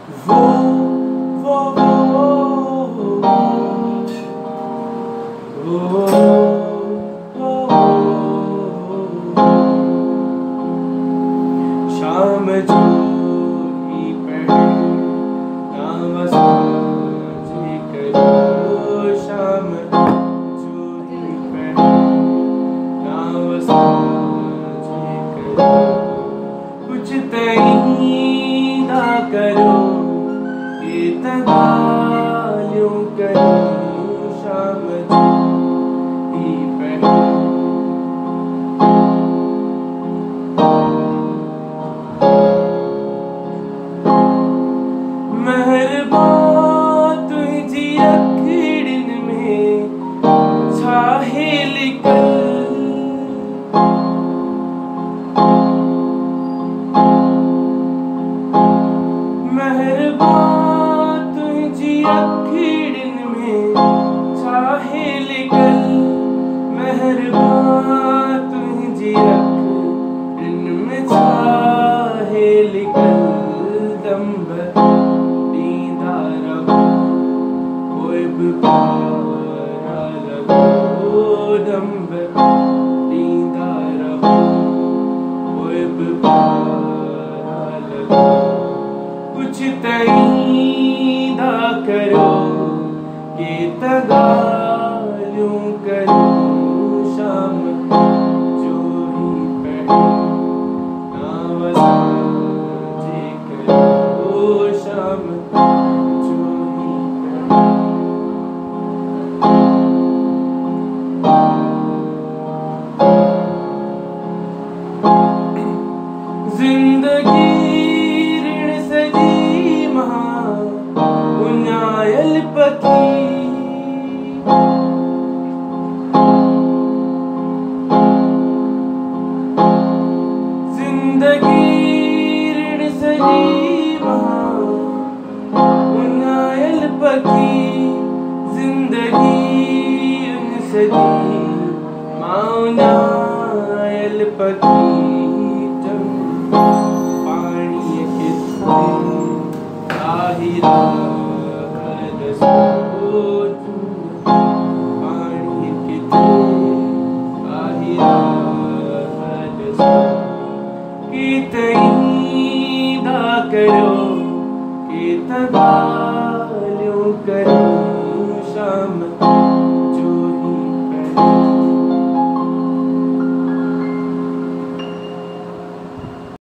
वो वो शाम जो ही पढ़े नाम साझी करो, शाम जो ही पढ़े नाम साझी करो, कुछ तईदा करो ये तगाल्यों करो, शाम जो ही पढ़े मेहरबान तुझी अखड़िन में छाहे लिकल, मेहरबान तुझी अखड़िन में छाहे लिकल, मेहरबान तुझी अखड़िन में छाहे लिकल, दम प्यारा लगो दम दीदा रहो, कोई प्यारा लगो, कुछ तईदा करो ये तगाल्यों करो, शाम जो ही पढ़े नाम साझी करो, शाम जिंदगी ऋण सजी महा उन्यायल पथी, जिंदगी ऋण सजी महा उन्यायल पथी, जिंदगी ऋण सजी महा उन्यायल पथी, पानी कितने आहिरा पानी कितने आहिरा कितईदा करो कि तगाल्यों करो, शाम